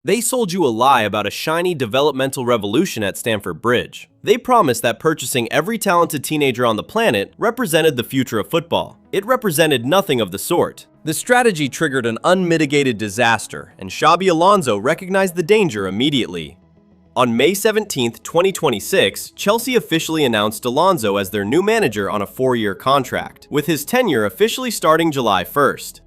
They sold you a lie about a shiny developmental revolution at Stamford Bridge. They promised that purchasing every talented teenager on the planet represented the future of football. It represented nothing of the sort. The strategy triggered an unmitigated disaster, and Xabi Alonso recognized the danger immediately. On May 17, 2026, Chelsea officially announced Alonso as their new manager on a 4-year contract, with his tenure officially starting July 1st.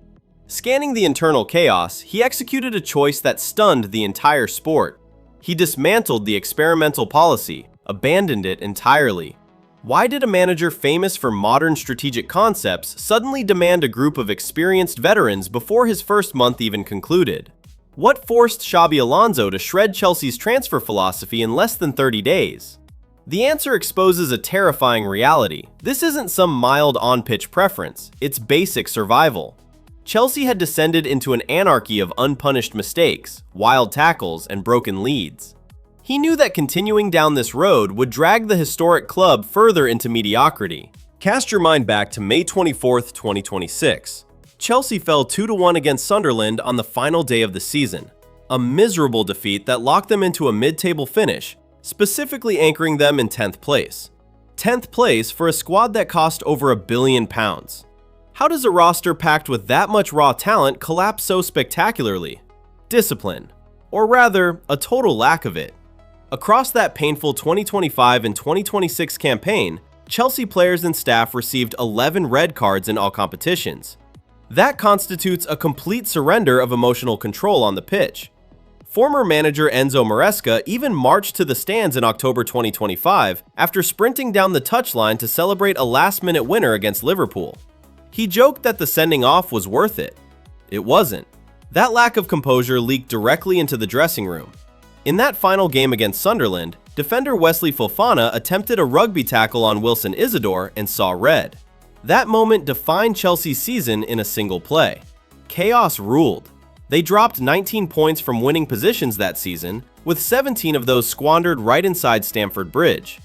Scanning the internal chaos, he executed a choice that stunned the entire sport. He dismantled the experimental policy, abandoned it entirely. Why did a manager famous for modern strategic concepts suddenly demand a group of experienced veterans before his first month even concluded? What forced Xabi Alonso to shred Chelsea's transfer philosophy in less than 30 days? The answer exposes a terrifying reality. This isn't some mild on-pitch preference, it's basic survival. Chelsea had descended into an anarchy of unpunished mistakes, wild tackles, and broken leads. He knew that continuing down this road would drag the historic club further into mediocrity. Cast your mind back to May 24, 2026. Chelsea fell 2-1 against Sunderland on the final day of the season, a miserable defeat that locked them into a mid-table finish, specifically anchoring them in 10th place. 10th place for a squad that cost over £1 billion. How does a roster packed with that much raw talent collapse so spectacularly? Discipline, or rather, a total lack of it. Across that painful 2025 and 2026 campaign, Chelsea players and staff received 11 red cards in all competitions. That constitutes a complete surrender of emotional control on the pitch. Former manager Enzo Maresca even marched to the stands in October 2025 after sprinting down the touchline to celebrate a last-minute winner against Liverpool. He joked that the sending off was worth it. It wasn't. That lack of composure leaked directly into the dressing room. In that final game against Sunderland, defender Wesley Fofana attempted a rugby tackle on Wilson Isidore and saw red. That moment defined Chelsea's season in a single play. Chaos ruled. They dropped 19 points from winning positions that season, with 17 of those squandered right inside Stamford Bridge.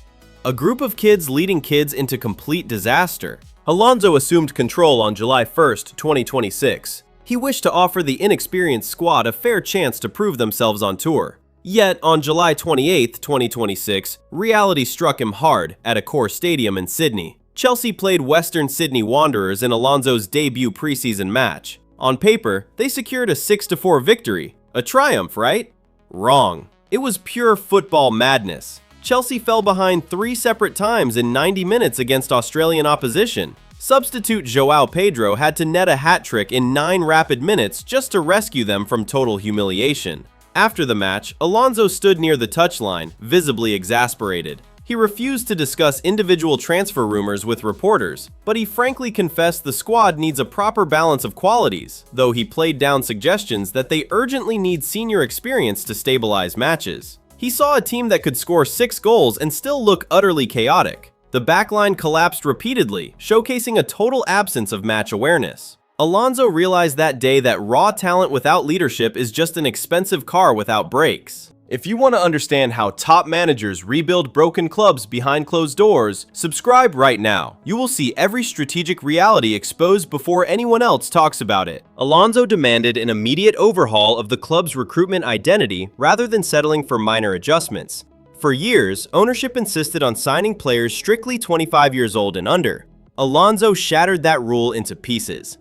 A group of kids leading kids into complete disaster. Alonso assumed control on July 1, 2026. He wished to offer the inexperienced squad a fair chance to prove themselves on tour. Yet, on July 28, 2026, reality struck him hard at Accor Stadium in Sydney. Chelsea played Western Sydney Wanderers in Alonso's debut preseason match. On paper, they secured a 6-4 victory. A triumph, right? Wrong. It was pure football madness. Chelsea fell behind 3 separate times in 90 minutes against Australian opposition. Substitute João Pedro had to net a hat-trick in 9 rapid minutes just to rescue them from total humiliation. After the match, Alonso stood near the touchline, visibly exasperated. He refused to discuss individual transfer rumors with reporters, but he frankly confessed the squad needs a proper balance of qualities, though he played down suggestions that they urgently need senior experience to stabilize matches. He saw a team that could score 6 goals and still look utterly chaotic. The backline collapsed repeatedly, showcasing a total absence of match awareness. Alonso realized that day that raw talent without leadership is just an expensive car without brakes. If you want to understand how top managers rebuild broken clubs behind closed doors, subscribe right now. You will see every strategic reality exposed before anyone else talks about it. Alonso demanded an immediate overhaul of the club's recruitment identity rather than settling for minor adjustments. For years, ownership insisted on signing players strictly 25 years old and under. Alonso shattered that rule into pieces.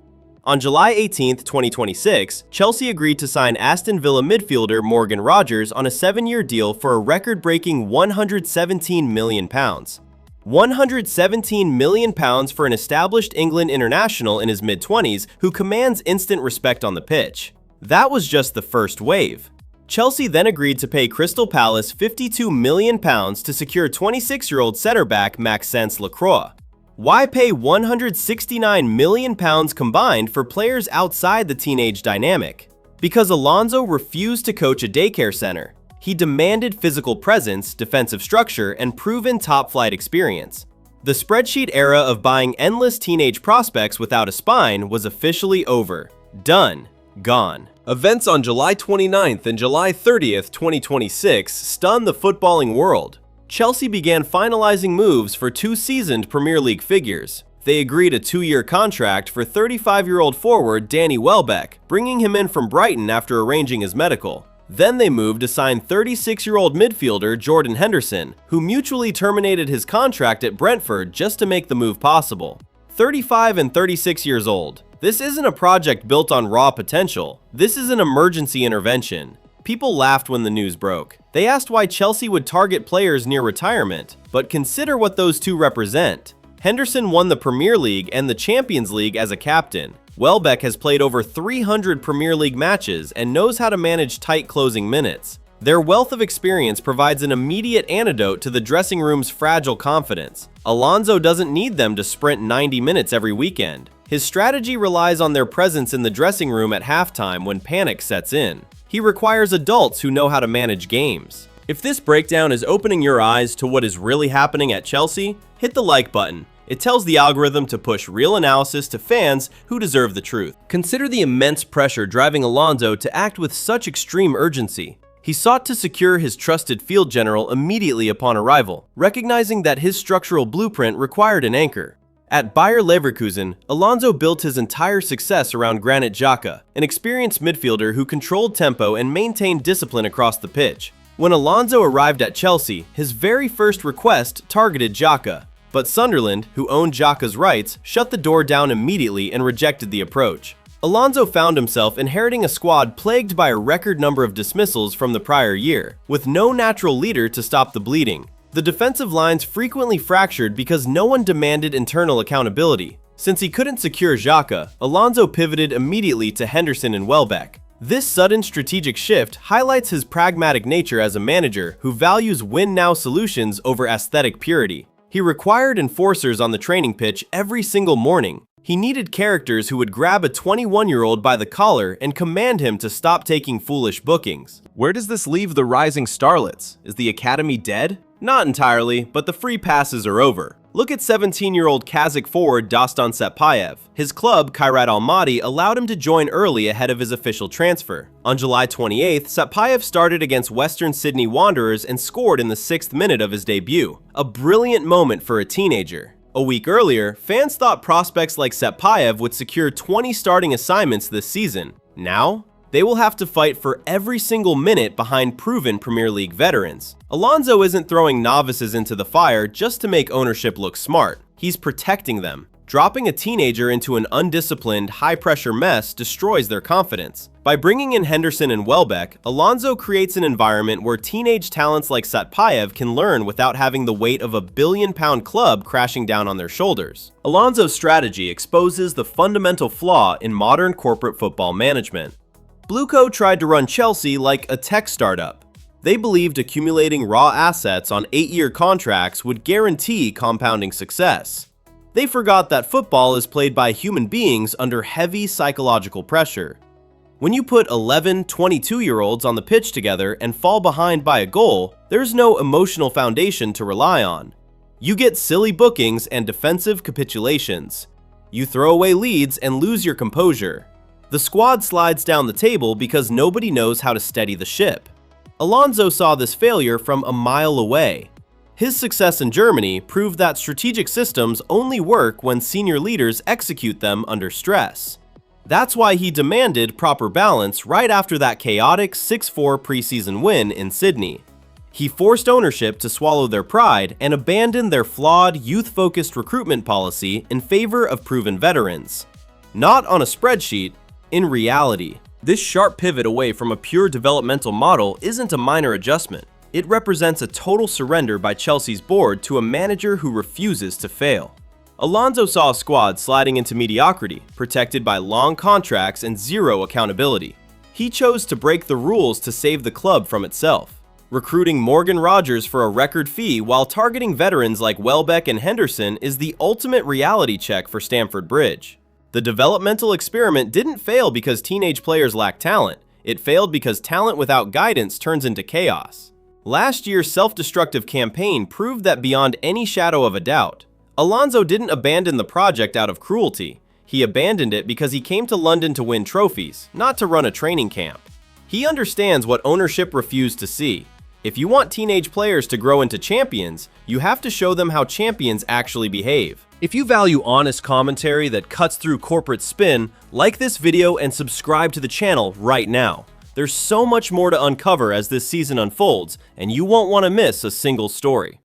On July 18, 2026, Chelsea agreed to sign Aston Villa midfielder Morgan Rogers on a 7-year deal for a record-breaking £117 million. £117 million for an established England international in his mid-20s who commands instant respect on the pitch. That was just the first wave. Chelsea then agreed to pay Crystal Palace £52 million to secure 26-year-old centre-back Maxence Lacroix. Why pay £169 million combined for players outside the teenage dynamic? Because Alonso refused to coach a daycare center. He demanded physical presence, defensive structure, and proven top-flight experience. The spreadsheet era of buying endless teenage prospects without a spine was officially over. Done. Gone. Events on July 29th and July 30th, 2026 stunned the footballing world. Chelsea began finalizing moves for 2 seasoned Premier League figures. They agreed a 2-year contract for 35-year-old forward Danny Welbeck, bringing him in from Brighton after arranging his medical. Then they moved to sign 36-year-old midfielder Jordan Henderson, who mutually terminated his contract at Brentford just to make the move possible. 35 and 36 years old. This isn't a project built on raw potential. This is an emergency intervention. People laughed when the news broke. They asked why Chelsea would target players near retirement, but consider what those two represent. Henderson won the Premier League and the Champions League as a captain. Welbeck has played over 300 Premier League matches and knows how to manage tight closing minutes. Their wealth of experience provides an immediate antidote to the dressing room's fragile confidence. Alonso doesn't need them to sprint 90 minutes every weekend. His strategy relies on their presence in the dressing room at halftime when panic sets in. He requires adults who know how to manage games. If this breakdown is opening your eyes to what is really happening at Chelsea, hit the like button. It tells the algorithm to push real analysis to fans who deserve the truth. Consider the immense pressure driving Alonso to act with such extreme urgency. He sought to secure his trusted field general immediately upon arrival, recognizing that his structural blueprint required an anchor. At Bayer Leverkusen, Alonso built his entire success around Granit Xhaka, an experienced midfielder who controlled tempo and maintained discipline across the pitch. When Alonso arrived at Chelsea, his very first request targeted Xhaka. But Sunderland, who owned Xhaka's rights, shut the door down immediately and rejected the approach. Alonso found himself inheriting a squad plagued by a record number of dismissals from the prior year, with no natural leader to stop the bleeding. The defensive lines frequently fractured because no one demanded internal accountability. Since he couldn't secure Xhaka, Alonso pivoted immediately to Henderson and Welbeck. This sudden strategic shift highlights his pragmatic nature as a manager who values win-now solutions over aesthetic purity. He required enforcers on the training pitch every single morning. He needed characters who would grab a 21-year-old by the collar and command him to stop taking foolish bookings. Where does this leave the rising starlets? Is the academy dead? Not entirely, but the free passes are over. Look at 17-year-old Kazakh forward Dostan Satpayev. His club, Kairat Almaty, allowed him to join early ahead of his official transfer. On July 28th, Satpayev started against Western Sydney Wanderers and scored in the 6th minute of his debut. A brilliant moment for a teenager. A week earlier, fans thought prospects like Satpayev would secure 20 starting assignments this season. Now, they will have to fight for every single minute behind proven Premier League veterans. Alonso isn't throwing novices into the fire just to make ownership look smart. He's protecting them. Dropping a teenager into an undisciplined, high-pressure mess destroys their confidence. By bringing in Henderson and Welbeck, Alonso creates an environment where teenage talents like Satpayev can learn without having the weight of a billion-pound club crashing down on their shoulders. Alonso's strategy exposes the fundamental flaw in modern corporate football management. Blueco tried to run Chelsea like a tech startup. They believed accumulating raw assets on 8-year contracts would guarantee compounding success. They forgot that football is played by human beings under heavy psychological pressure. When you put 11 22-year-olds on the pitch together and fall behind by a goal, there's no emotional foundation to rely on. You get silly bookings and defensive capitulations. You throw away leads and lose your composure. The squad slides down the table because nobody knows how to steady the ship. Alonso saw this failure from a mile away. His success in Germany proved that strategic systems only work when senior leaders execute them under stress. That's why he demanded proper balance right after that chaotic 6-4 preseason win in Sydney. He forced ownership to swallow their pride and abandon their flawed, youth-focused recruitment policy in favor of proven veterans. Not on a spreadsheet, in reality. This sharp pivot away from a pure developmental model isn't a minor adjustment. It represents a total surrender by Chelsea's board to a manager who refuses to fail. Alonso saw a squad sliding into mediocrity, protected by long contracts and zero accountability. He chose to break the rules to save the club from itself, recruiting Morgan Rogers for a record fee while targeting veterans like Welbeck and Henderson is the ultimate reality check for Stamford Bridge. The developmental experiment didn't fail because teenage players lack talent. It failed because talent without guidance turns into chaos. Last year's self-destructive campaign proved that beyond any shadow of a doubt. Alonso didn't abandon the project out of cruelty. He abandoned it because he came to London to win trophies, not to run a training camp. He understands what ownership refused to see. If you want teenage players to grow into champions, you have to show them how champions actually behave. If you value honest commentary that cuts through corporate spin, like this video and subscribe to the channel right now. There's so much more to uncover as this season unfolds, and you won't want to miss a single story.